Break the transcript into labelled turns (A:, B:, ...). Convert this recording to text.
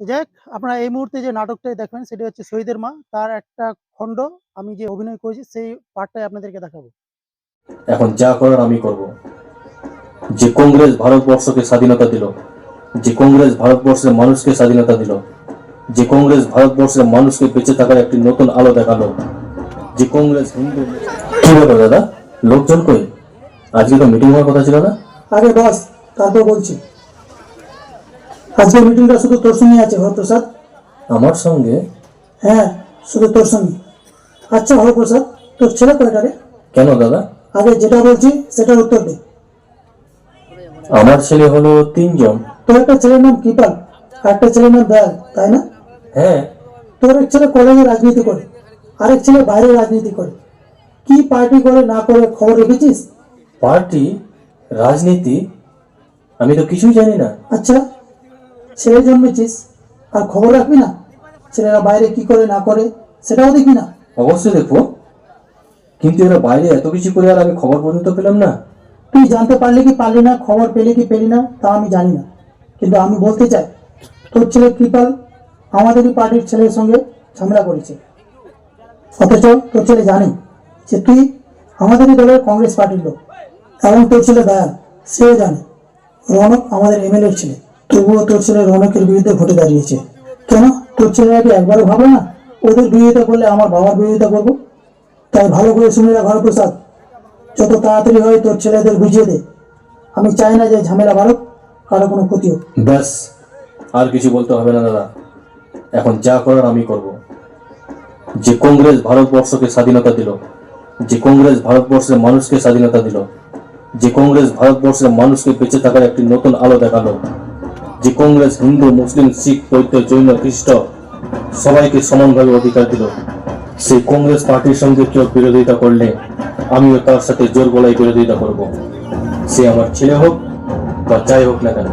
A: যাই হোক, আপনারা এই মুহূর্তে যে নাটকটাই দেখবেন সেটি হচ্ছে শহীদের মা, তার একটা খণ্ড আমি যে অভিনয় করেছি সেই পার্টটাই আপনাদেরকে দেখাবো।
B: এখন যা করার আমি করব। যে কংগ্রেস ভারতবর্ষকে স্বাধীনতা দিল, যে কংগ্রেস ভারতবর্ষের মানুষকে স্বাধীনতা দিল, যে কংগ্রেস ভারতবর্ষের মানুষকে বেঁচে থাকার একটি নতুন আলো দেখালো, যে কংগ্রেস হিন্দু। কি ব্যাপার দাদা, লোকজন কই? আজকে তো মিটিং হওয়ার কথা ছিল না?
C: আগে বস, তারপর বলছি। আজকে মিটিংটা শুধু তোর সঙ্গে আছে হরপ্রসাদ।
B: আমার সঙ্গে?
C: হ্যাঁ, শুধু তোর সঙ্গে। আচ্ছা হরপ্রসাদ, তোর ছেলে কয়টা রে?
B: কেন দাদা?
C: আগে যেটা বলছি সেটার উত্তর দে।
B: আমার ছেলে হলো 3 জন।
C: তোর একটা ছেলের নাম কৃপাল আর একটা ছেলের নাম দয়াল, তাই না?
B: হ্যাঁ।
C: তোর এক ছেলে কলেজে রাজনীতি করে, আরেক ছেলে বাইরে রাজনীতি করে। কি পার্টি করে না করে খবর রেখেছিস?
B: পার্টি, রাজনীতি, আমি তো কিছুই জানি না।
C: আচ্ছা, ছেলে জন্মেছিস আর খবর রাখবি না? ছেলেরা বাইরে কি করে না করে সেটাও দেখবি না?
B: অবশ্যই দেখবো, কিন্তু এরা বাইরে এত কিছু করে আর আমি খবর পর্যন্ত পেলাম না।
C: তুই জানতে পারলি কি পারলি না, খবর পেলে কি পেলি না তা আমি জানি না, কিন্তু আমি বলতে চাই তোর ছেলে কৃপাল আমাদেরই পার্টির ছেলের সঙ্গে ঝামেলা করেছে। অথচ তোর ছেলে জানে যে তুই আমাদেরই দলের কংগ্রেস পার্টির লোক, এবং তোর ছেলে দয়াল সেও জানে রৌনক আমাদের এমএলএর ছেলে। তবুও তোর ছেলে রৌনকের বিরুদ্ধে ভোটে দাঁড়িয়েছে। কেন? তোর ছেলেরা কি একবারও ভাবে না ওদের বিরোধিতা করলে আমার বাবার বিরোধিতা করবো? তাই ভালো করে শুনে রাখ হরপ্রসাদ, যত তাড়াতাড়ি হয় তোর ছেলেদের বুঝিয়ে দে। আমি চাই না যে ঝামেলা বাড়ুক, কারো কোনো ক্ষতি হোক।
B: ব্যাস, আর কিছু বলতে হবে না দাদা, এখন যা করার আমি করব। যে কংগ্রেস ভারতবর্ষকে স্বাধীনতা দিল, যে কংগ্রেস ভারতবর্ষের মানুষকে স্বাধীনতা দিল, যে কংগ্রেস ভারতবর্ষের মানুষকে বেঁচে থাকার একটি নতুন আলো দেখালো, যে কংগ্রেস হিন্দু, মুসলিম, শিখ, বৌদ্ধ, জৈন, খ্রিস্ট সবাইকে সমানভাবে অধিকার দিল, সেই কংগ্রেস পার্টির সঙ্গে কেউ বিরোধিতা করলে আমিও তার সাথে জোর গলায় বিরোধিতা করব, সে আমার ছেলে হোক বা যাই হোক না কেন।